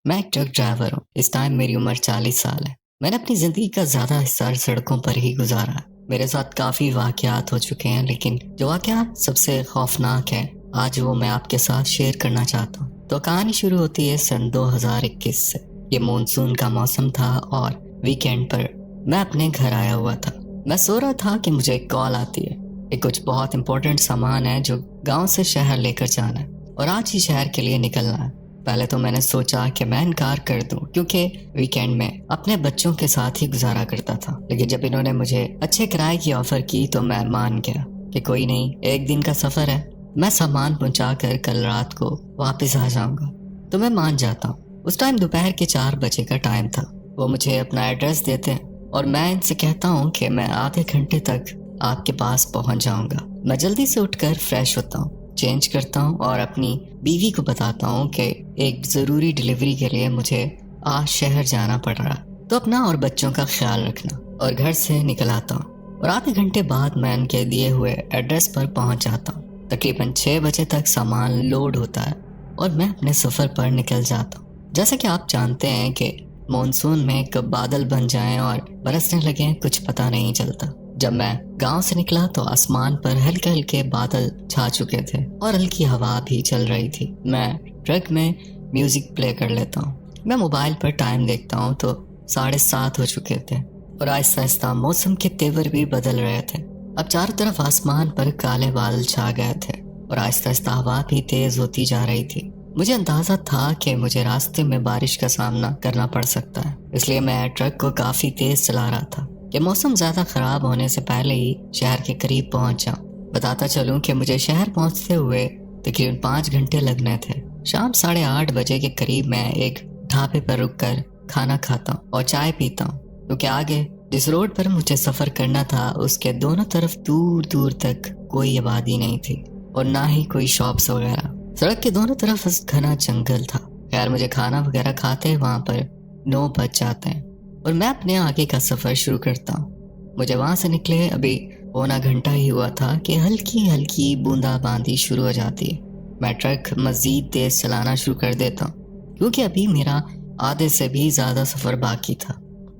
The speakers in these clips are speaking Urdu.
میں ایک ٹرک ڈرائیور ہوں۔ اس ٹائم میری عمر 40 سال ہے۔ میں نے اپنی زندگی کا زیادہ حصہ سڑکوں پر ہی گزارا ہے۔ میرے ساتھ کافی واقعات ہو چکے ہیں، لیکن جو واقعات سب سے خوفناک ہے آج وہ میں آپ کے ساتھ شیئر کرنا چاہتا ہوں۔ تو کہانی شروع ہوتی ہے سن 2021 سے۔ یہ مونسون کا موسم تھا اور ویکینڈ پر میں اپنے گھر آیا ہوا تھا۔ میں سو رہا تھا کہ مجھے ایک کال آتی ہے کہ کچھ بہت امپورٹنٹ سامان ہے جو گاؤں سے شہر لے کر جانا ہے اور آج ہی شہر کے لیے نکلنا ہے۔ پہلے تو میں نے سوچا کہ میں انکار کر دوں، کیونکہ ویکینڈ میں اپنے بچوں کے ساتھ ہی گزارا کرتا تھا، لیکن جب انہوں نے مجھے اچھے کرائے کی آفر کی تو میں مان گیا کہ کوئی نہیں، ایک دن کا سفر ہے، میں سامان پہنچا کر کل رات کو واپس آ جاؤں گا تو میں مان جاتا ہوں۔ اس ٹائم دوپہر کے 4 بجے کا ٹائم تھا۔ وہ مجھے اپنا ایڈریس دیتے ہیں اور میں ان سے کہتا ہوں کہ میں آدھے گھنٹے تک آپ کے پاس پہنچ جاؤں گا۔ میں جلدی سے اٹھ کر فریش ہوتا ہوں، چینج کرتا ہوں اور اپنی بیوی کو بتاتا ہوں کہ ایک ضروری ڈیلیوری کے لیے مجھے آج شہر جانا پڑ رہا، تو اپنا اور بچوں کا خیال رکھنا، اور گھر سے نکل آتا ہوں اور آدھے گھنٹے بعد میں ان کے دیے ہوئے ایڈریس پر پہنچ جاتا ہوں۔ تقریباً 6 بجے تک سامان لوڈ ہوتا ہے اور میں اپنے سفر پر نکل جاتا ہوں۔ جیسا کہ آپ جانتے ہیں کہ مونسون میں کب بادل بن جائیں اور برسنے لگیں کچھ پتہ نہیں چلتا۔ جب میں گاؤں سے نکلا تو آسمان پر ہلکے ہلکے بادل چھا چکے تھے اور ہلکی ہوا بھی چل رہی تھی۔ میں ٹرک میں میوزک پلے کر لیتا ہوں۔ میں موبائل پر ٹائم دیکھتا ہوں تو 7:30 ہو چکے تھے اور آہستہ آہستہ موسم کے تیور بھی بدل رہے تھے۔ اب چاروں طرف آسمان پر کالے بادل چھا گئے تھے اور آہستہ آہستہ ہوا بھی تیز ہوتی جا رہی تھی۔ مجھے اندازہ تھا کہ مجھے راستے میں بارش کا سامنا کرنا پڑ سکتا ہے، اس لیے میں ٹرک کو کافی تیز چلا رہا تھا کہ موسم زیادہ خراب ہونے سے پہلے ہی شہر کے قریب پہنچ جاؤں۔ بتاتا چلوں کہ مجھے شہر پہنچتے ہوئے تقریباً 5 گھنٹے لگنے تھے۔ شام 8:30 بجے کے قریب میں ایک ڈھابے پر رک کر کھانا کھاتا ہوں اور چائے پیتا ہوں، کیونکہ آگے جس روڈ پر مجھے سفر کرنا تھا اس کے دونوں طرف دور دور تک کوئی آبادی نہیں تھی اور نہ ہی کوئی شاپس وغیرہ۔ سڑک کے دونوں طرف گھنا جنگل تھا۔ خیر، مجھے کھانا وغیرہ کھاتے وہاں پر 9 بج جاتے ہیں اور میں اپنے آگے کا سفر شروع کرتا ہوں۔ مجھے وہاں سے نکلے ابھی پونا گھنٹہ ہی ہوا تھا کہ ہلکی ہلکی بوندا باندی شروع ہو جاتی ہے۔ میں ٹرک مزید تیز چلانا شروع کر دیتا ہوں، کیونکہ ابھی میرا آدھے سے بھی زیادہ سفر باقی تھا۔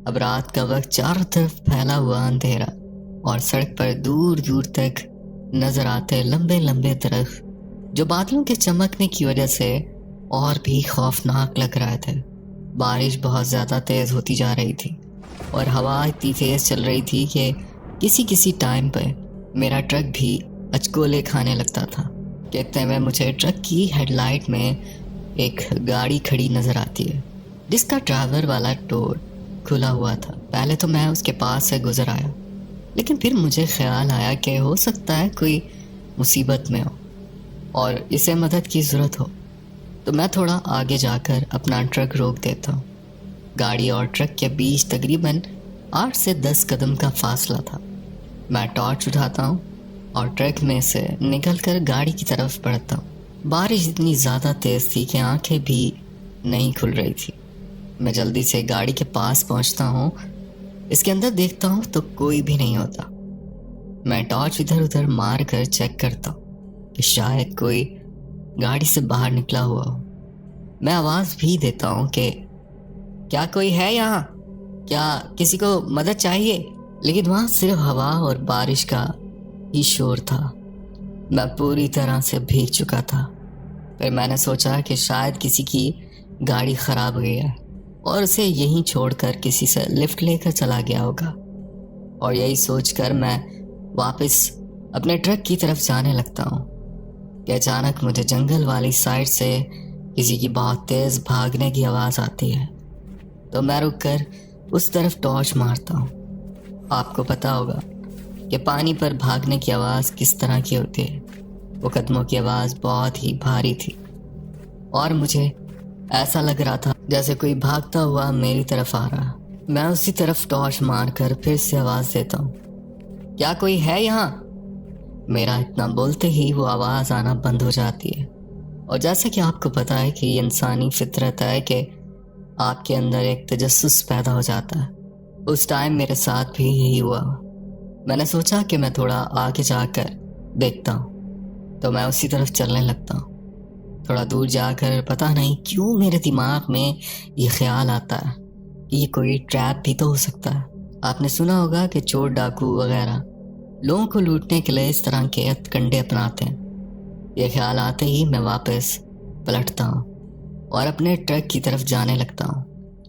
اب رات کا وقت، چاروں طرف پھیلا ہوا اندھیرا اور سڑک پر دور دور تک نظر آتے لمبے لمبے درخت، جو بادلوں کے چمکنے کی وجہ سے اور بھی خوفناک لگ رہے تھے۔ بارش بہت زیادہ تیز ہوتی جا رہی تھی اور ہوا اتنی تیز چل رہی تھی کہ کسی ٹائم پہ میرا ٹرک بھی اچکولے کھانے لگتا تھا۔ کہتے میں مجھے ٹرک کی ہیڈ لائٹ میں ایک گاڑی کھڑی نظر آتی ہے، جس کا ڈرائیور والا ڈور کھلا ہوا تھا۔ پہلے تو میں اس کے پاس سے گزر آیا، لیکن پھر مجھے خیال آیا کہ ہو سکتا ہے کوئی مصیبت میں ہو اور اسے مدد کی ضرورت ہو، تو میں تھوڑا آگے جا کر اپنا ٹرک روک دیتا ہوں۔ گاڑی اور ٹرک کے بیچ تقریباً 8 سے 10 قدم کا فاصلہ تھا۔ میں ٹارچ اٹھاتا ہوں اور ٹرک میں سے نکل کر گاڑی کی طرف بڑھتا ہوں۔ بارش اتنی زیادہ تیز تھی کہ آنکھیں بھی نہیں کھل رہی تھی۔ میں جلدی سے گاڑی کے پاس پہنچتا ہوں، اس کے اندر دیکھتا ہوں تو کوئی بھی نہیں ہوتا۔ میں ٹارچ ادھر ادھر مار کر چیک کرتا ہوں کہ شاید کوئی گاڑی سے باہر نکلا ہوا ہو۔ میں آواز بھی دیتا ہوں کہ کیا کوئی ہے یہاں، کیا کسی کو مدد چاہیے، لیکن وہاں صرف ہوا اور بارش کا ہی شور تھا۔ میں پوری طرح سے بھیگ چکا تھا۔ پھر میں نے سوچا کہ شاید کسی کی گاڑی خراب ہوئی ہے اور اسے یہیں چھوڑ کر کسی سے لفٹ لے کر چلا گیا ہوگا، اور یہی سوچ کر میں واپس اپنے ٹرک کی طرف جانے لگتا ہوں کہ اچانک مجھے جنگل والی سائڈ سے کسی کی بہت تیز بھاگنے کی آواز آتی ہے، تو میں رک کر اس طرف ٹارچ مارتا ہوں۔ آپ کو پتا ہوگا کہ پانی پر بھاگنے کی آواز کس طرح کی ہوتی ہے۔ وہ قدموں کی آواز بہت ہی بھاری تھی اور مجھے ایسا لگ رہا تھا جیسے کوئی بھاگتا ہوا میری طرف آ رہا۔ میں اسی طرف ٹارچ مار کر پھر سے آواز دیتا ہوں، کیا کوئی ہے یہاں؟ میرا اتنا بولتے ہی وہ آواز آنا بند ہو جاتی ہے، اور جیسا کہ آپ کو پتا ہے کہ یہ انسانی فطرت ہے کہ آپ کے اندر ایک تجسس پیدا ہو جاتا ہے۔ اس ٹائم میرے ساتھ بھی یہی ہوا۔ میں نے سوچا کہ میں تھوڑا آگے جا کر دیکھتا ہوں، تو میں اسی طرف چلنے لگتا ہوں۔ تھوڑا دور جا کر پتہ نہیں کیوں میرے دماغ میں یہ خیال آتا ہے کہ یہ کوئی ٹریپ بھی تو ہو سکتا ہے۔ آپ نے سنا ہوگا کہ چور ڈاکو وغیرہ لوگوں کو لوٹنے کے لیے اس طرح کے کنڈے اپناتے ہیں۔ یہ خیال آتے ہی میں واپس پلٹتا ہوں اور اپنے ٹرک کی طرف جانے لگتا ہوں۔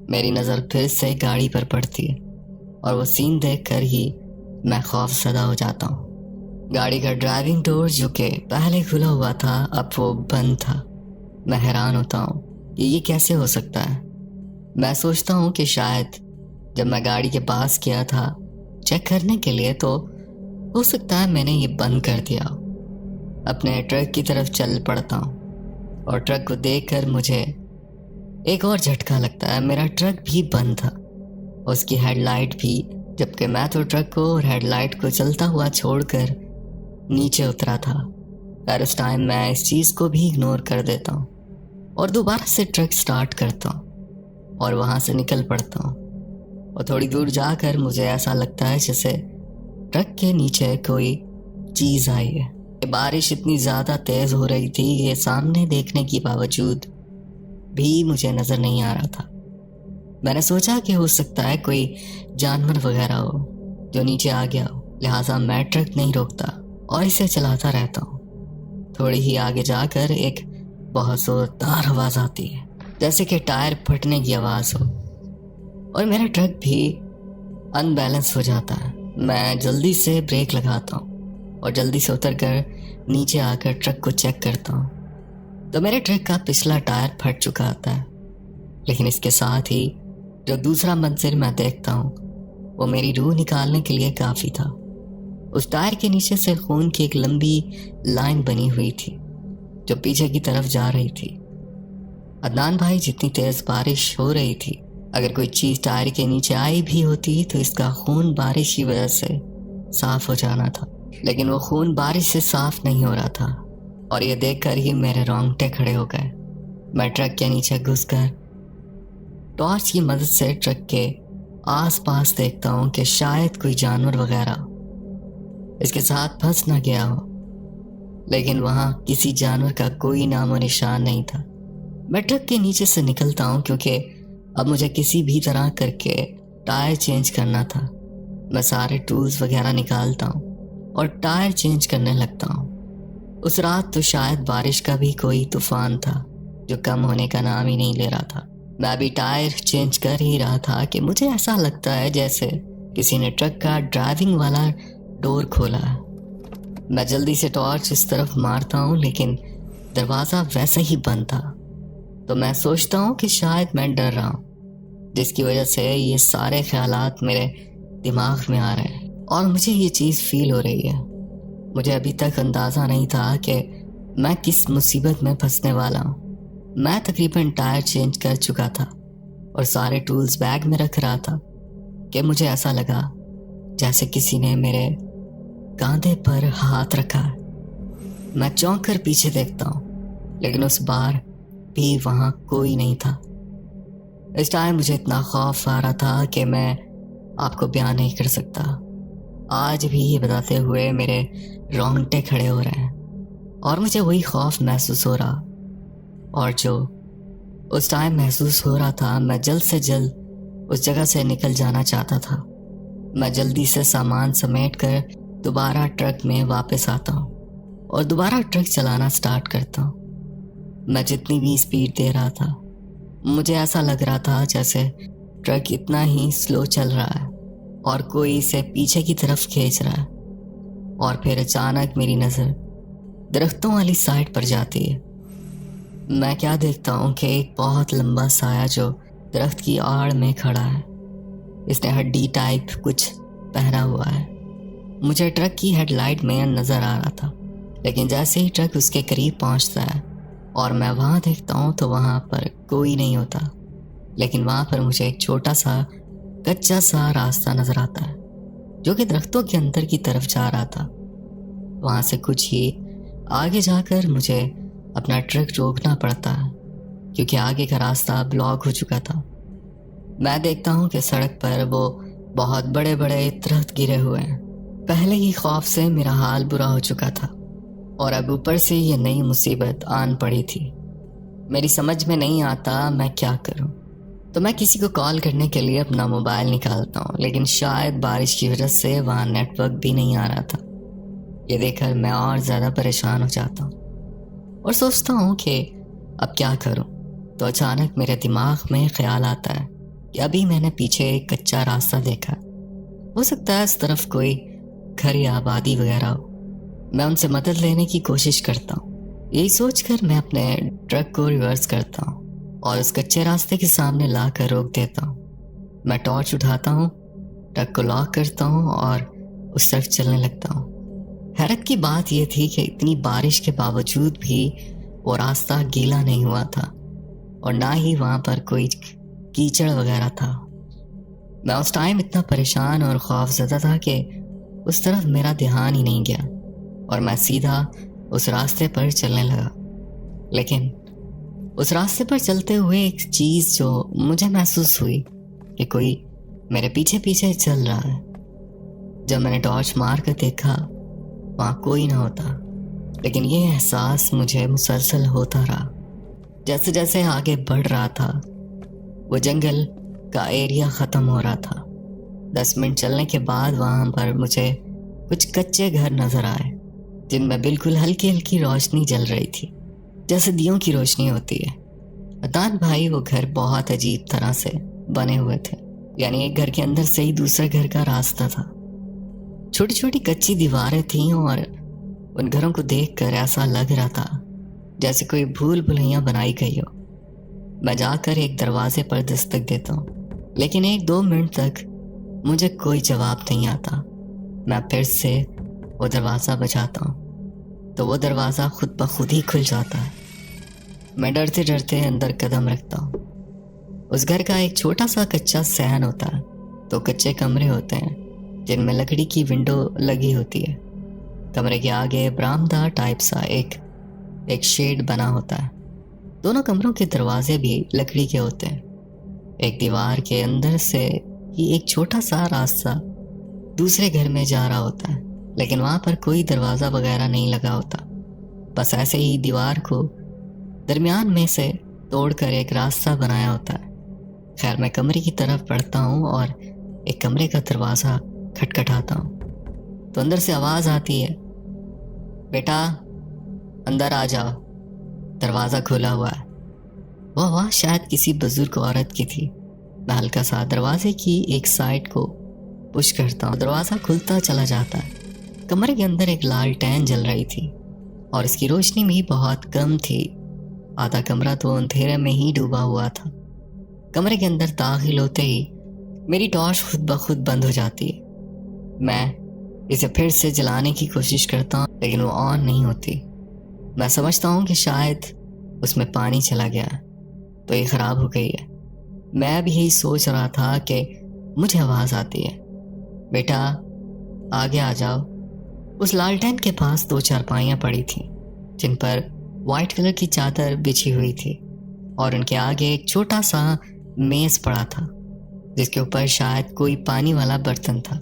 میری نظر پھر سے گاڑی پر پڑتی ہے اور وہ سین دیکھ کر ہی میں خوف زدہ ہو جاتا ہوں۔ گاڑی کا ڈرائیونگ ڈور جو کہ پہلے کھلا ہوا تھا اب وہ بند تھا۔ میں حیران ہوتا ہوں کہ یہ کیسے ہو سکتا ہے۔ میں سوچتا ہوں کہ شاید جب میں گاڑی کے پاس گیا تھا چیک کرنے کے لیے تو ہو سکتا ہے میں نے یہ بند کر دیا ہو۔ اپنے ٹرک کی طرف چل پڑتا ہوں اور ٹرک کو دیکھ کر مجھے ایک اور جھٹکا لگتا ہے۔ میرا ٹرک بھی بند تھا، اس کی ہیڈ لائٹ بھی، جبکہ میں تو ٹرک کو اور ہیڈ لائٹ کو چلتا ہوا چھوڑ کر نیچے اترا تھا۔ پر اس ٹائم میں اس چیز کو بھی اگنور کر دیتا ہوں اور دوبارہ سے ٹرک سٹارٹ کرتا ہوں اور وہاں سے نکل پڑتا ہوں۔ اور تھوڑی دور جا کر مجھے ایسا لگتا ہے جیسے ٹرک کے نیچے کوئی چیز آئی ہے۔ بارش اتنی زیادہ تیز ہو رہی تھی کہ سامنے دیکھنے کی باوجود بھی مجھے نظر نہیں آ رہا تھا۔ میں نے سوچا کہ ہو سکتا ہے کوئی جانور وغیرہ ہو جو نیچے آ گیا ہو، لہٰذا میں ٹرک نہیں روکتا اور اسے چلاتا رہتا ہوں۔ تھوڑی ہی آگے جا کر ایک بہت زوردار آواز آتی ہے، جیسے کہ ٹائر پھٹنے کی آواز ہو، اور میرا ٹرک بھی ان بیلنس ہو جاتا ہے۔ میں جلدی سے بریک لگاتا ہوں اور جلدی سے اتر کر نیچے آ کر ٹرک کو چیک کرتا ہوں تو میرے ٹرک کا پچھلا ٹائر پھٹ چکا آتا ہے، لیکن اس کے ساتھ ہی جو دوسرا منظر میں دیکھتا ہوں وہ میری روح نکالنے کے لیے کافی تھا۔ اس ٹائر کے نیچے سے خون کی ایک لمبی لائن بنی ہوئی تھی جو پیچھے کی طرف جا رہی تھی۔ عدنان بھائی، جتنی تیز بارش ہو رہی تھی، اگر کوئی چیز ٹائر کے نیچے آئی بھی ہوتی تو اس کا خون بارش کی وجہ سے صاف ہو جانا تھا، لیکن وہ خون بارش سے صاف نہیں ہو رہا تھا، اور یہ دیکھ کر ہی میرے رونگٹے کھڑے ہو گئے۔ میں ٹرک کے نیچے گھس کر ٹارچ کی مدد سے ٹرک کے آس پاس دیکھتا ہوں کہ شاید کوئی جانور وغیرہ اس کے ساتھ پھنس نہ گیا ہو، لیکن وہاں کسی جانور کا کوئی نام و نشان نہیں تھا۔ میں ٹرک کے نیچے سے نکلتا ہوں کیونکہ اب مجھے کسی بھی طرح کر کے ٹائر چینج کرنا تھا۔ میں سارے ٹولز وغیرہ نکالتا ہوں اور ٹائر چینج کرنے لگتا ہوں۔ اس رات تو شاید بارش کا بھی کوئی طوفان تھا جو کم ہونے کا نام ہی نہیں لے رہا تھا۔ میں ابھی ٹائر چینج کر ہی رہا تھا کہ مجھے ایسا لگتا ہے جیسے کسی نے ٹرک کا ڈرائیونگ والا ڈور کھولا ہے۔ میں جلدی سے ٹارچ اس طرف مارتا ہوں، لیکن دروازہ ویسے ہی بند تھا۔ تو میں سوچتا ہوں کہ شاید میں ڈر رہا ہوں، جس کی وجہ سے یہ سارے خیالات میرے دماغ میں آ رہے ہیں اور مجھے یہ چیز فیل ہو رہی ہے۔ مجھے ابھی تک اندازہ نہیں تھا کہ میں کس مصیبت میں پھنسنے والا ہوں۔ میں تقریباً ٹائر چینج کر چکا تھا اور سارے ٹولز بیگ میں رکھ رہا تھا کہ مجھے ایسا لگا جیسے کسی نے میرے کاندھے پر ہاتھ رکھا۔ میں چونک کر پیچھے دیکھتا ہوں، لیکن اس بار بھی وہاں کوئی نہیں تھا۔ اس ٹائم مجھے اتنا خوف آ رہا تھا کہ میں آپ کو بیان نہیں کر سکتا۔ آج بھی یہ بتاتے ہوئے میرے رونگٹے کھڑے ہو رہے ہیں اور مجھے وہی خوف محسوس ہو رہا، اور جو اس ٹائم محسوس ہو رہا تھا۔ میں جلد سے جلد اس جگہ سے نکل جانا چاہتا تھا۔ میں جلدی سے سامان سمیٹ کر دوبارہ ٹرک میں واپس آتا ہوں اور دوبارہ ٹرک چلانا سٹارٹ کرتا ہوں۔ میں جتنی بھی سپیڈ دے رہا تھا، مجھے ایسا لگ رہا تھا جیسے ٹرک اتنا ہی سلو چل رہا ہے اور کوئی اسے پیچھے کی طرف کھینچ رہا ہے۔ اور پھر اچانک میری نظر درختوں والی سائڈ پر جاتی ہے۔ میں کیا دیکھتا ہوں کہ ایک بہت لمبا سایہ جو درخت کی آڑ میں کھڑا ہے، اس نے ہڈی ٹائپ کچھ پہنا ہوا ہے۔ مجھے ٹرک کی ہیڈ لائٹ میں نظر آ رہا تھا، لیکن جیسے ہی ٹرک اس کے قریب پہنچتا ہے اور میں وہاں دیکھتا ہوں تو وہاں پر کوئی نہیں ہوتا، لیکن وہاں پر مجھے ایک چھوٹا سا کچا سا راستہ نظر آتا ہے جو کہ درختوں کے اندر کی طرف جا رہا تھا۔ وہاں سے کچھ ہی آگے جا کر مجھے اپنا ٹرک روکنا پڑتا ہے کیونکہ آگے کا راستہ بلاک ہو چکا تھا۔ میں دیکھتا ہوں کہ سڑک پر وہ بہت بڑے بڑے درخت گرے ہوئے ہیں۔ پہلے ہی خوف سے میرا حال برا ہو چکا تھا اور اب اوپر سے یہ نئی مصیبت آن پڑی تھی۔ میری سمجھ میں نہیں آتا میں کیا کروں، تو میں کسی کو کال کرنے کے لیے اپنا موبائل نکالتا ہوں، لیکن شاید بارش کی وجہ سے وہاں نیٹ ورک بھی نہیں آ رہا تھا۔ یہ دیکھ کر میں اور زیادہ پریشان ہو جاتا ہوں اور سوچتا ہوں کہ اب کیا کروں۔ تو اچانک میرے دماغ میں خیال آتا ہے کہ ابھی میں نے پیچھے ایک کچا راستہ دیکھا، ہو سکتا ہے اس طرف کوئی گھر یا آبادی وغیرہ ہو۔ میں ان سے مدد لینے کی کوشش کرتا ہوں۔ یہی سوچ کر میں اپنے ٹرک کو ریورس کرتا ہوں اور اس کچے راستے کے سامنے لا کر روک دیتا ہوں۔ میں ٹارچ اٹھاتا ہوں، ٹرک کو لاک کرتا ہوں اور اس طرف چلنے لگتا ہوں۔ حیرت کی بات یہ تھی کہ اتنی بارش کے باوجود بھی وہ راستہ گیلا نہیں ہوا تھا اور نہ ہی وہاں پر کوئی کیچڑ وغیرہ تھا۔ میں اس ٹائم اتنا پریشان اور خوف زدہ تھا کہ اس طرف میرا دھیان ہی نہیں گیا اور میں سیدھا اس راستے پر چلنے لگا۔ لیکن اس راستے پر چلتے ہوئے ایک چیز جو مجھے محسوس ہوئی کہ کوئی میرے پیچھے پیچھے چل رہا ہے۔ جب میں نے ٹارچ مار کر دیکھا وہاں کوئی نہ ہوتا، لیکن یہ احساس مجھے مسلسل ہوتا رہا۔ جیسے جیسے آگے بڑھ رہا تھا وہ جنگل کا ایریا ختم ہو رہا تھا۔ 10 منٹ چلنے کے بعد وہاں پر مجھے کچھ کچے گھر نظر آئے جن میں بالکل ہلکی ہلکی روشنی جل رہی تھی، جیسے دیوں کی روشنی ہوتی ہے۔ عدنان بھائی وہ گھر بہت عجیب طرح سے بنے ہوئے تھے، یعنی ایک گھر کے اندر سے ہی دوسرے گھر کا راستہ تھا۔ چھوٹی چھوٹی کچی دیواریں تھیں اور ان گھروں کو دیکھ کر ایسا لگ رہا تھا جیسے کوئی بھول بھلیاں بنائی گئی ہو۔ میں جا کر ایک دروازے پر دستک دیتا ہوں، لیکن 1-2 منٹ تک مجھے کوئی جواب نہیں آتا۔ میں پھر سے وہ دروازہ بجاتا ہوں تو وہ دروازہ خود بخود ہی کھل جاتا ہے۔ میں ڈرتے ڈرتے اندر قدم رکھتا ہوں۔ اس گھر کا ایک چھوٹا سا کچا صحن ہوتا ہے، تو کچے کمرے ہوتے ہیں جن میں لکڑی کی ونڈو لگی ہوتی ہے۔ کمرے کے آگے برآمدہ ٹائپ سا ایک شیڈ بنا ہوتا ہے۔ دونوں کمروں کے دروازے بھی لکڑی کے ہوتے ہیں۔ ایک دیوار کے اندر سے ہی ایک چھوٹا سا راستہ دوسرے گھر میں جا رہا ہوتا ہے، لیکن وہاں پر کوئی دروازہ وغیرہ نہیں لگا ہوتا، بس ایسے ہی دیوار کو درمیان میں سے توڑ کر ایک راستہ بنایا ہوتا ہے۔ خیر میں کمرے کی طرف بڑھتا ہوں اور ایک کمرے کا دروازہ کھٹکھٹاتا ہوں تو اندر سے آواز آتی ہے، بیٹا اندر آ جاؤ، دروازہ کھلا ہوا ہے۔ وہ آواز شاید کسی بزرگ عورت کی تھی۔ میں ہلکا سا دروازے کی ایک سائڈ کو پش کرتا ہوں، دروازہ کھلتا چلا جاتا ہے۔ کمرے کے اندر ایک لالٹین جل رہی تھی اور اس کی روشنی بھی بہت کم تھی۔ آدھا کمرہ تو اندھیرے میں ہی ڈوبا ہوا تھا۔ کمرے کے اندر داخل ہوتے ہی میری ٹارچ خود بخود بند ہو جاتی ہے۔ میں اسے پھر سے جلانے کی کوشش کرتا ہوں لیکن وہ آن نہیں ہوتی۔ میں سمجھتا ہوں کہ شاید اس میں پانی چلا گیا تو یہ خراب ہو گئی ہے۔ میں بھی یہی سوچ رہا تھا کہ مجھے آواز آتی ہے، بیٹا آگے آ جاؤ۔ اس لالٹین کے پاس 2 چارپائیاں پڑی تھیں جن پر وائٹ کلر کی چادر بچھی ہوئی تھی اور ان کے آگے ایک چھوٹا سا میز پڑا تھا جس کے اوپر شاید کوئی پانی والا برتن تھا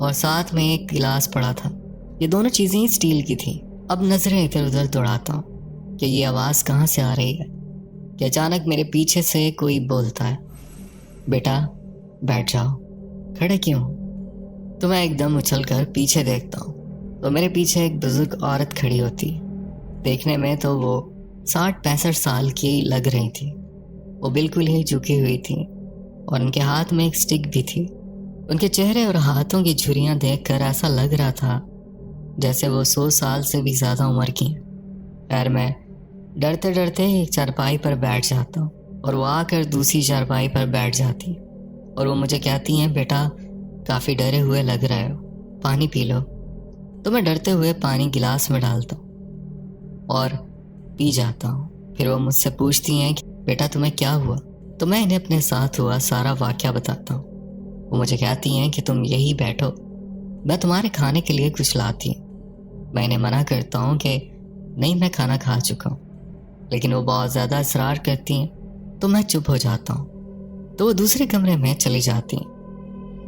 اور ساتھ میں ایک گلاس پڑا تھا۔ یہ دونوں چیزیں اسٹیل کی تھیں۔ اب نظریں ادھر ادھر دوڑاتا ہوں کہ یہ آواز کہاں سے آ رہی ہے کہ اچانک میرے پیچھے سے کوئی بولتا ہے، بیٹا بیٹھ جاؤ، کھڑے کیوں؟ تو میں ایک دم اچھل کر پیچھے دیکھتا ہوں تو میرے پیچھے ایک بزرگ عورت کھڑی ہوتی۔ دیکھنے میں تو وہ 60-65 سال کی لگ رہی تھی۔ وہ بالکل ہی جھکی ہوئی تھی اور ان کے ہاتھ میں ایک سٹک بھی تھی۔ ان کے چہرے اور ہاتھوں کی جھریاں دیکھ کر ایسا لگ رہا تھا جیسے وہ 100 سال سے بھی زیادہ عمر کی ہیں۔ خیر میں ڈرتے ڈرتے ایک چارپائی پر بیٹھ جاتا ہوں اور وہ آ کر دوسری چارپائی پر بیٹھ جاتی اور وہ مجھے کہتی ہیں، بیٹا کافی ڈرے ہوئے لگ رہے ہو، پانی پی لو۔ تو میں ڈرتے ہوئے پانی گلاس میں ڈالتا ہوں اور پی جاتا ہوں۔ پھر وہ مجھ سے پوچھتی ہیں کہ بیٹا تمہیں کیا ہوا؟ تو میں انہیں اپنے ساتھ ہوا سارا واقعہ بتاتا ہوں۔ وہ مجھے کہتی ہیں کہ تم یہی بیٹھو، میں تمہارے کھانے کے لیے کچھ لاتی ہوں۔ میں انہیں منع کرتا ہوں کہ نہیں میں کھانا کھا چکا ہوں، لیکن وہ بہت زیادہ اصرار کرتی ہیں تو میں چپ ہو جاتا ہوں تو وہ دوسرے کمرے میں چلی جاتی ہیں۔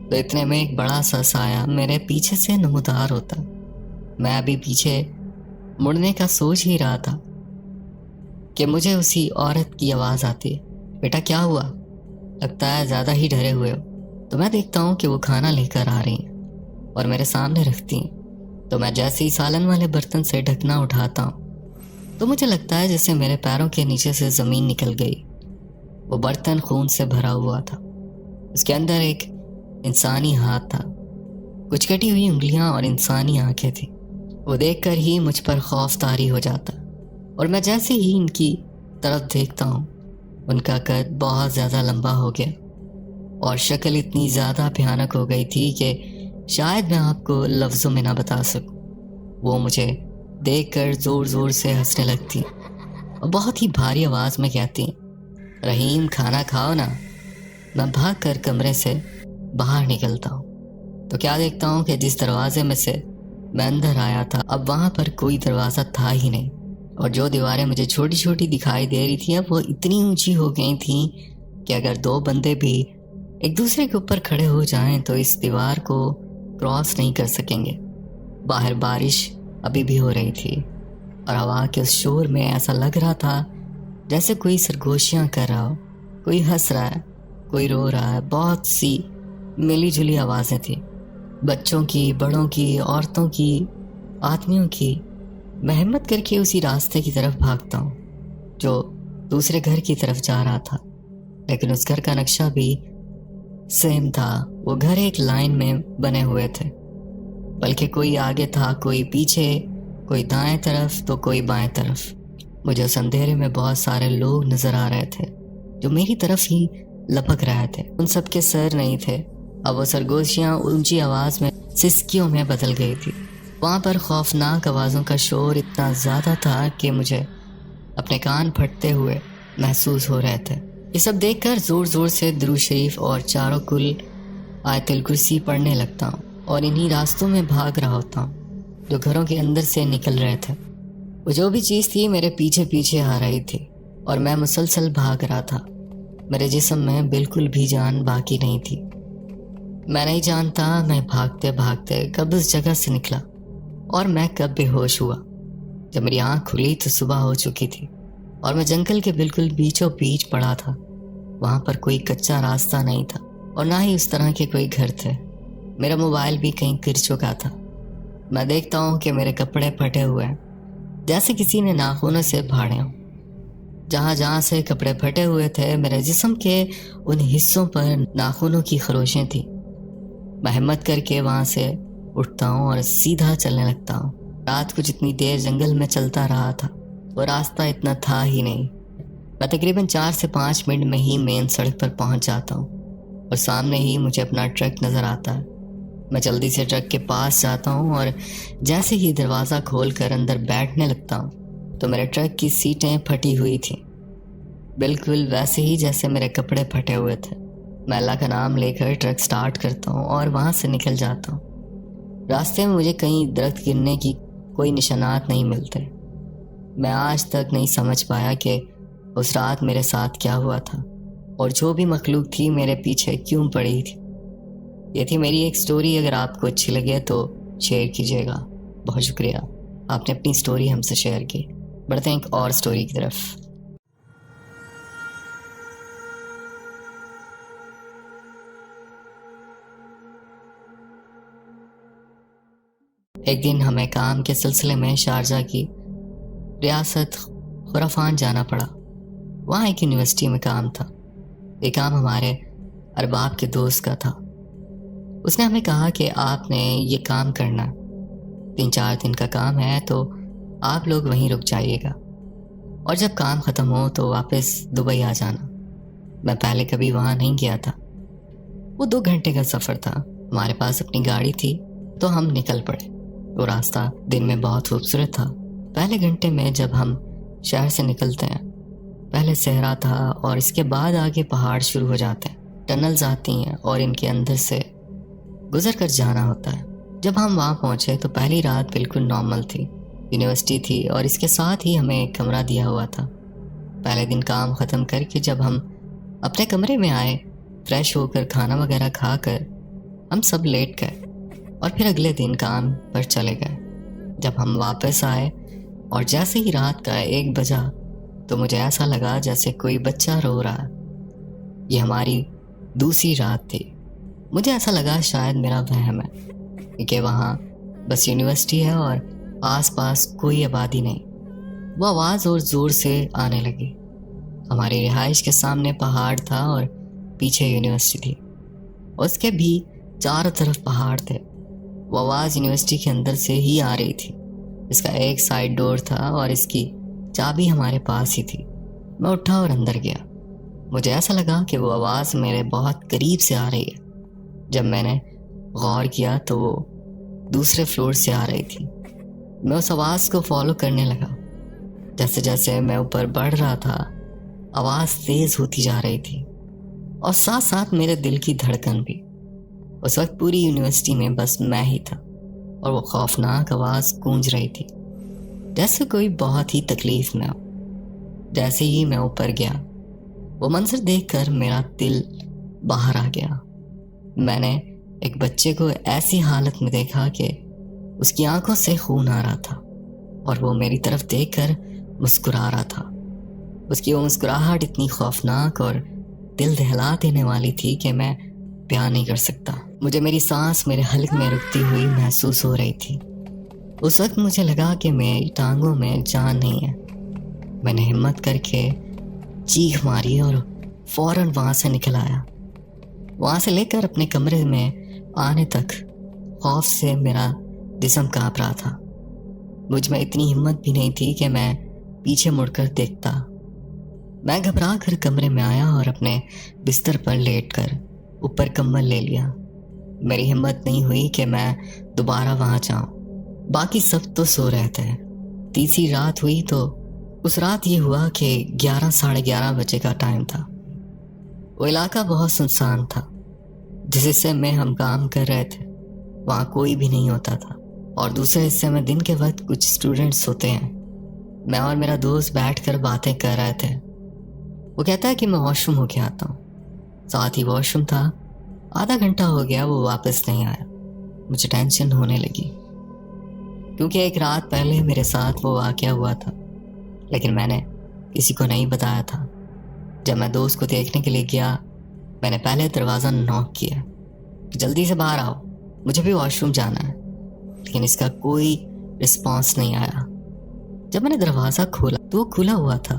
تو اتنے میں ایک بڑا سا سایہ میرے پیچھے سے نمودار ہوتا۔ میں ابھی پیچھے مڑنے کا سوچ ہی رہا تھا کہ مجھے اسی عورت کی آواز آتی ہے، بیٹا کیا ہوا؟ لگتا ہے زیادہ ہی ڈرے ہوئے ہو۔ تو میں دیکھتا ہوں کہ وہ کھانا لے کر آ رہی ہیں اور میرے سامنے رکھتی ہیں۔ تو میں جیسے ہی سالن والے برتن سے ڈھکنا اٹھاتا ہوں تو مجھے لگتا ہے جیسے میرے پیروں کے نیچے سے زمین نکل گئی۔ وہ برتن خون سے بھرا ہوا تھا، اس کے اندر ایک انسانی ہاتھ تھا، کچھ کٹی ہوئی انگلیاں اور انسانی آنکھیں تھیں۔ وہ دیکھ کر ہی مجھ پر خوف طاری ہو جاتا، اور میں جیسے ہی ان کی طرف دیکھتا ہوں ان کا قد بہت زیادہ لمبا ہو گیا اور شکل اتنی زیادہ بھیانک ہو گئی تھی کہ شاید میں آپ کو لفظوں میں نہ بتا سکوں۔ وہ مجھے دیکھ کر زور زور سے ہنسنے لگتی اور بہت ہی بھاری آواز میں کہتی، رحیم کھانا کھاؤ نا۔ میں بھاگ کر کمرے سے باہر نکلتا ہوں تو کیا دیکھتا ہوں کہ جس دروازے میں سے میں اندر آیا تھا اب وہاں پر کوئی دروازہ تھا ہی نہیں، اور جو دیواریں مجھے چھوٹی چھوٹی دکھائی دے رہی تھی اب وہ اتنی اونچی ہو گئی تھیں کہ اگر دو بندے بھی ایک دوسرے کے اوپر کھڑے ہو جائیں تو اس دیوار کو کراس نہیں کر سکیں گے۔ باہر بارش ابھی بھی ہو رہی تھی اور ہوا کے اس شور میں ایسا لگ رہا تھا جیسے کوئی سرگوشیاں کر رہا ہو، کوئی ہنس رہا ہے، کوئی رو رہا ہے۔ بہت سی ملی جلی آوازیں تھیں، بچوں کی، بڑوں کی، عورتوں کی، آدمیوں کی۔ میں ہمت کر کے اسی راستے کی طرف بھاگتا ہوں جو دوسرے گھر کی طرف جا رہا تھا، لیکن اس گھر کا نقشہ بھی سیم تھا۔ وہ گھر ایک لائن میں بنے ہوئے تھے، بلکہ کوئی آگے تھا، کوئی پیچھے، کوئی دائیں طرف تو کوئی بائیں طرف۔ مجھے اس اندھیرے میں بہت سارے لوگ نظر آ رہے تھے جو میری طرف ہی لپک رہے تھے۔ ان سب کے سر نہیں تھے، اب وہ سرگوشیاں اونچی آواز میں سسکیوں میں بدل گئی تھی۔ وہاں پر خوفناک آوازوں کا شور اتنا زیادہ تھا کہ مجھے اپنے کان پھٹتے ہوئے محسوس ہو رہے تھے۔ یہ سب دیکھ کر زور زور سے درود شریف اور چاروں کل آیت الکرسی پڑھنے لگتا ہوں اور انہی راستوں میں بھاگ رہا ہوتا ہوں جو گھروں کے اندر سے نکل رہے تھے۔ وہ جو بھی چیز تھی میرے پیچھے پیچھے آ رہی تھی اور میں مسلسل بھاگ رہا تھا۔ میرے جسم میں بالکل بھی جان باقی نہیں تھی۔ میں نہیں جانتا میں بھاگتے بھاگتے کب اس جگہ سے نکلا اور میں کب بے ہوش ہوا۔ جب میری آنکھ کھلی تو صبح ہو چکی تھی اور میں جنگل کے بالکل بیچوں بیچ پڑا تھا۔ وہاں پر کوئی کچا راستہ نہیں تھا اور نہ ہی اس طرح کے کوئی گھر تھے۔ میرا موبائل بھی کہیں گر چکا تھا۔ میں دیکھتا ہوں کہ میرے کپڑے پھٹے ہوئے ہیں جیسے کسی نے ناخنوں سے پھاڑے ہوں۔ جہاں جہاں سے کپڑے پھٹے ہوئے تھے میرے جسم کے ان حصوں پر ناخنوں کی خروشیں تھیں۔ میں ہمت کر کے وہاں سے اٹھتا ہوں اور سیدھا چلنے لگتا ہوں۔ رات کو جتنی دیر جنگل میں چلتا رہا تھا وہ راستہ اتنا تھا ہی نہیں۔ میں تقریباً 4 سے 5 منٹ میں ہی مین سڑک پر پہنچ جاتا ہوں اور سامنے ہی مجھے اپنا ٹرک نظر آتا ہے۔ میں جلدی سے ٹرک کے پاس جاتا ہوں اور جیسے ہی دروازہ کھول کر اندر بیٹھنے لگتا ہوں تو میرے ٹرک کی سیٹیں پھٹی ہوئی تھیں، بالکل ویسے ہی جیسے میرے کپڑے پھٹے ہوئے تھے۔ میں اللہ کا نام لے کر ٹرک سٹارٹ کرتا ہوں اور وہاں سے نکل جاتا ہوں۔ راستے میں مجھے کہیں درخت گرنے کی کوئی نشانات نہیں ملتے۔ میں آج تک نہیں سمجھ پایا کہ اس رات میرے ساتھ کیا ہوا تھا اور جو بھی مخلوق تھی میرے پیچھے کیوں پڑی تھی۔ یہ تھی میری ایک سٹوری۔ اگر آپ کو اچھی لگے تو شیئر کیجیے گا۔ بہت شکریہ، آپ نے اپنی سٹوری ہم سے شیئر کی۔ بڑھتے ہیں ایک اور سٹوری کی طرف۔ ایک دن ہمیں کام کے سلسلے میں شارجہ کی ریاست خرافان جانا پڑا۔ وہاں ایک یونیورسٹی میں کام تھا۔ یہ کام ہمارے ارباب کے دوست کا تھا۔ اس نے ہمیں کہا کہ آپ نے یہ کام کرنا، 3-4 دن کا کام ہے تو آپ لوگ وہیں رک جائیے گا اور جب کام ختم ہو تو واپس دبئی آ جانا۔ میں پہلے کبھی وہاں نہیں گیا تھا۔ وہ 2 گھنٹے کا سفر تھا۔ ہمارے پاس اپنی گاڑی تھی تو ہم نکل پڑے۔ وہ راستہ دن میں بہت خوبصورت تھا۔ پہلے گھنٹے میں جب ہم شہر سے نکلتے ہیں پہلے صحرا تھا اور اس کے بعد آگے پہاڑ شروع ہو جاتے ہیں، ٹنلز آتی ہیں اور ان کے اندر سے گزر کر جانا ہوتا ہے۔ جب ہم وہاں پہنچے تو پہلی رات بالکل نارمل تھی۔ یونیورسٹی تھی اور اس کے ساتھ ہی ہمیں ایک کمرہ دیا ہوا تھا۔ پہلے دن کام ختم کر کے جب ہم اپنے کمرے میں آئے، فریش ہو کر کھانا وغیرہ کھا کر ہم سب لیٹ گئے اور پھر اگلے دن کام پر چلے گئے۔ جب ہم واپس آئے اور جیسے ہی رات کا 1 بجا تو مجھے ایسا لگا جیسے کوئی بچہ رو رہا۔ یہ ہماری دوسری رات تھی۔ مجھے ایسا لگا شاید میرا وہم ہے، کیونکہ وہاں بس یونیورسٹی ہے اور آس پاس کوئی آبادی نہیں۔ وہ آواز اور زور سے آنے لگی۔ ہماری رہائش کے سامنے پہاڑ تھا اور پیچھے یونیورسٹی تھی، اس کے بھی چاروں طرف پہاڑ تھے۔ وہ آواز یونیورسٹی کے اندر سے ہی آ رہی تھی۔ اس کا ایک سائڈ ڈور تھا اور اس کی چابی ہمارے پاس ہی تھی۔ میں اٹھا اور اندر گیا۔ مجھے ایسا لگا کہ وہ آواز میرے بہت قریب سے آ رہی ہے۔ جب میں نے غور کیا تو وہ دوسرے فلور سے آ رہی تھی۔ میں اس آواز کو فالو کرنے لگا۔ جیسے جیسے میں اوپر بڑھ رہا تھا، آواز تیز ہوتی جا رہی تھی اور ساتھ ساتھ میرے دل کی دھڑکن بھی۔ اس وقت پوری یونیورسٹی میں بس میں ہی تھا اور وہ خوفناک آواز گونج رہی تھی جیسے کوئی بہت ہی تکلیف میں ہو۔ جیسے ہی میں اوپر گیا، وہ منظر دیکھ کر میرا دل باہر آ گیا۔ میں نے ایک بچے کو ایسی حالت میں دیکھا کہ اس کی آنکھوں سے خون آ رہا تھا اور وہ میری طرف دیکھ کر مسکرا رہا تھا۔ اس کی وہ مسکراہٹ اتنی خوفناک اور دل دہلا دینے والی تھی کہ میں بیان نہیں کر سکتا۔ مجھے میری سانس میرے حلق میں رکتی ہوئی محسوس ہو رہی تھی۔ اس وقت مجھے لگا کہ میری ٹانگوں میں جان نہیں ہے۔ میں نے ہمت کر کے چیخ ماری اور فوراً وہاں سے نکل آیا۔ وہاں سے لے کر اپنے کمرے میں آنے تک خوف سے میرا جسم کانپ رہا تھا۔ مجھ میں اتنی ہمت بھی نہیں تھی کہ میں پیچھے مڑ کر دیکھتا۔ میں گھبرا کر کمرے میں آیا اور اپنے بستر پر لیٹ کر اوپر کمبل لے لیا۔ میری ہمت نہیں ہوئی کہ میں دوبارہ وہاں جاؤں۔ باقی سب تو سو رہے تھے۔ تیسری رات ہوئی تو اس رات یہ ہوا کہ 11 ساڑھے 11 بجے کا ٹائم تھا۔ وہ علاقہ بہت سنسان تھا۔ جس حصے میں ہم کام کر رہے تھے وہاں کوئی بھی نہیں ہوتا تھا، اور دوسرے حصے میں دن کے وقت کچھ اسٹوڈنٹس ہوتے ہیں۔ میں اور میرا دوست بیٹھ کر باتیں کر رہے تھے۔ وہ کہتا ہے کہ میں واش روم ہو کے آتا ہوں۔ ساتھ ہی واش روم تھا۔ آدھا گھنٹہ ہو گیا وہ واپس نہیں آیا۔ مجھے ٹینشن ہونے لگی، کیونکہ ایک رات پہلے میرے ساتھ وہ واقعہ ہوا تھا، لیکن میں نے کسی کو نہیں بتایا تھا۔ جب میں دوست کو دیکھنے کے لیے گیا، میں نے پہلے دروازہ نوک کیا کہ جلدی سے باہر آؤ، مجھے بھی واش روم جانا ہے، لیکن اس کا کوئی رسپانس نہیں آیا۔ جب میں نے دروازہ کھولا تو وہ کھلا ہوا تھا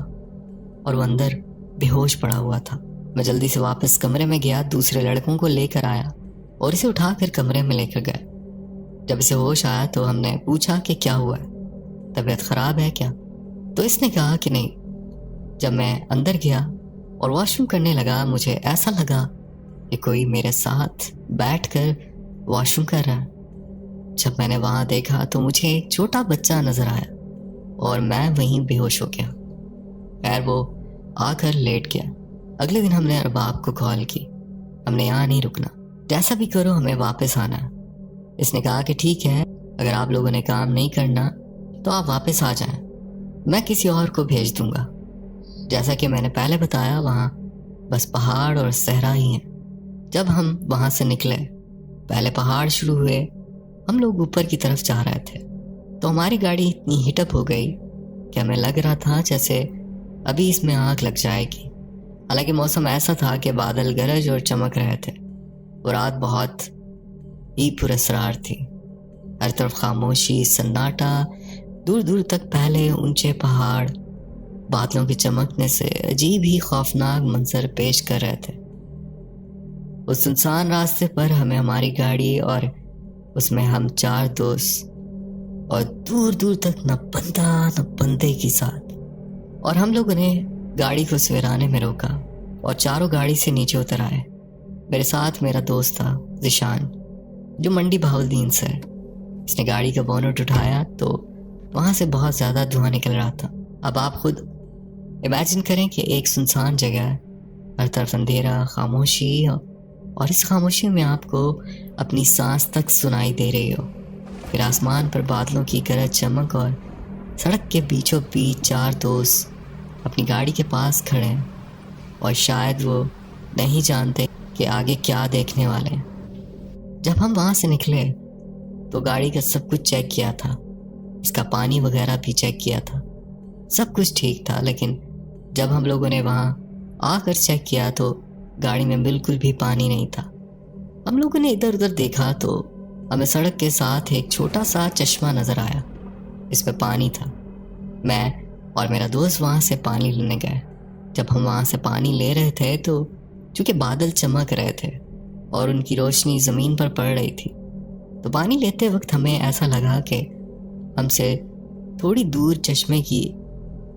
اور وہ اندر بے ہوش پڑا ہوا تھا۔ میں جلدی سے واپس کمرے میں گیا، دوسرے لڑکوں کو لے کر آیا اور اسے اٹھا کر کمرے میں لے کر گئے۔ جب اسے ہوش آیا تو ہم نے پوچھا کہ کیا ہوا ہے، طبیعت خراب ہے کیا؟ تو اس نے کہا کہ نہیں۔ جب میں اندر گیا اور واش روم کرنے لگا، مجھے ایسا لگا کہ کوئی میرے ساتھ بیٹھ کر واش روم کر رہا ہے۔ جب میں نے وہاں دیکھا تو مجھے ایک چھوٹا بچہ نظر آیا اور میں وہیں بے ہوش ہو گیا۔ خیر وہ آ کر لیٹ گیا۔ اگلے دن ہم نے ارباب کو کال کی، ہم نے یہاں نہیں رکنا، جیسا بھی کرو ہمیں واپس آنا ہے۔ اس نے کہا کہ ٹھیک ہے، اگر آپ لوگوں نے کام نہیں کرنا تو آپ واپس آ جائیں، میں کسی اور کو بھیج دوں گا۔ جیسا کہ میں نے پہلے بتایا، وہاں بس پہاڑ اور صحرا ہی ہیں۔ جب ہم وہاں سے نکلے، پہلے پہاڑ شروع ہوئے، ہم لوگ اوپر کی طرف جا رہے تھے تو ہماری گاڑی اتنی ہیٹ اپ ہو گئی کہ ہمیں لگ رہا تھا جیسے ابھی اس میں آگ لگ جائے گی۔ حالانکہ موسم ایسا تھا کہ بادل گرج اور چمک رہے تھے، اور رات بہت ہی پراسرار تھی۔ ہر طرف خاموشی، سناٹا، دور دور تک پہلے اونچے پہاڑ بادلوں کے چمکنے سے عجیب ہی خوفناک منظر پیش کر رہے تھے۔ اس سنسان راستے پر ہمیں ہماری گاڑی اور اس میں ہم 4 دوست، اور دور دور تک نہ بندہ نہ بندے کی ساتھ، اور ہم لوگوں نے گاڑی کو سویرانے میں روکا اور چاروں گاڑی سے نیچے اتر آئے۔ میرے ساتھ میرا دوست تھا ذیشان، جو منڈی بہاولدین سے ہے۔ اس نے گاڑی کا بونٹ اٹھایا تو وہاں سے بہت زیادہ دھواں نکل رہا تھا۔ اب آپ خود امیجن کریں کہ ایک سنسان جگہ ہے، ہر طرف اندھیرا، خاموشی، اور اس خاموشی میں آپ کو اپنی سانس تک سنائی دے رہی ہو۔ پھر آسمان پر بادلوں کی گرج چمک، اور سڑک کے بیچوں بیچ 4 دوست اپنی گاڑی کے پاس کھڑے ہیں، اور شاید وہ نہیں جانتے کہ آگے کیا دیکھنے والے ہیں۔ جب ہم وہاں سے نکلے تو گاڑی کا سب کچھ چیک کیا تھا، اس کا پانی وغیرہ بھی چیک کیا تھا، سب کچھ ٹھیک تھا، لیکن جب ہم لوگوں نے وہاں آ کر چیک کیا تو گاڑی میں بالکل بھی پانی نہیں تھا۔ ہم لوگوں نے ادھر ادھر دیکھا تو ہمیں سڑک کے ساتھ ایک چھوٹا سا چشمہ نظر آیا، اس میں پانی تھا۔ میں اور میرا دوست وہاں سے پانی لینے گئے۔ جب ہم وہاں سے پانی لے رہے تھے تو چونکہ بادل چمک رہے تھے اور ان کی روشنی زمین پر پڑ رہی تھی، تو پانی لیتے وقت ہمیں ایسا لگا کہ ہم سے تھوڑی دور چشمے کی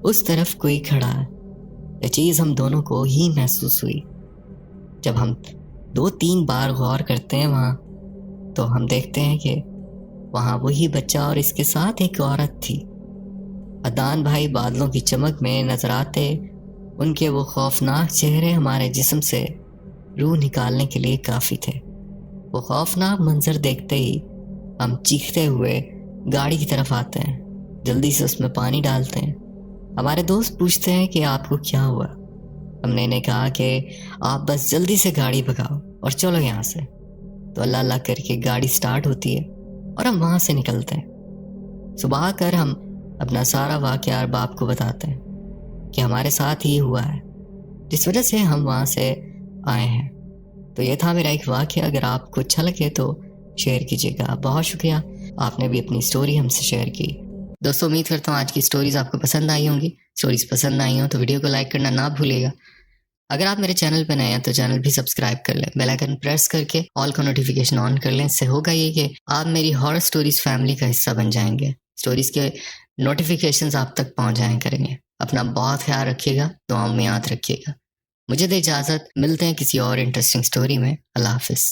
اس طرف کوئی کھڑا ہے۔ یہ چیز ہم دونوں کو ہی محسوس ہوئی۔ جب ہم 2-3 بار غور کرتے ہیں وہاں، تو ہم دیکھتے ہیں کہ وہاں وہی بچہ اور اس کے ساتھ ایک عورت تھی۔ عدنان بھائی بادلوں کی چمک میں نظر آتے، ان کے وہ خوفناک چہرے ہمارے جسم سے روح نکالنے کے لیے کافی تھے۔ وہ خوفناک منظر دیکھتے ہی ہم چیختے ہوئے گاڑی کی طرف آتے ہیں، جلدی سے اس میں پانی ڈالتے ہیں۔ ہمارے دوست پوچھتے ہیں کہ آپ کو کیا ہوا؟ ہم نے انہیں کہا کہ آپ بس جلدی سے گاڑی بھگاؤ اور چلو یہاں سے۔ تو اللہ اللہ کر کے گاڑی سٹارٹ ہوتی ہے اور ہم وہاں سے نکلتے ہیں۔ صبح آ کر ہم اپنا سارا واقعہ باپ کو بتاتے ہیں کہ ہمارے ساتھ یہ ہوا ہے، جس وجہ سے ہم وہاں سے آئے ہیں۔ تو یہ تھا میرا ایک واقعہ۔ اگر آپ کو اچھا لگے تو شیئر کیجیے گا۔ بہت شکریہ، آپ نے بھی اپنی سٹوری ہم سے شیئر کی۔ دوستو امید کرتا ہوں آج کی سٹوریز آپ کو پسند آئی ہوں گی۔ سٹوریز پسند آئی ہوں تو ویڈیو کو لائک کرنا نہ بھولیے گا۔ اگر آپ میرے چینل پہ نئے ہیں تو چینل بھی سبسکرائب کر لیں، بیل آئیکن پریس کر کے آل کا نوٹیفیکیشن آن کر لیں۔ اس سے ہوگا یہ کہ آپ میری ہارر سٹوریز فیملی کا حصہ بن جائیں گے۔ سٹوریز کے نوٹیفیکیشنز آپ تک پہنچ جائیں کریں گے۔ اپنا بہت خیال رکھیے گا، دعاؤں میں یاد رکھیے گا۔ مجھے دے اجازت، ملتے ہیں کسی اور انٹرسٹنگ سٹوری میں۔ اللہ حافظ۔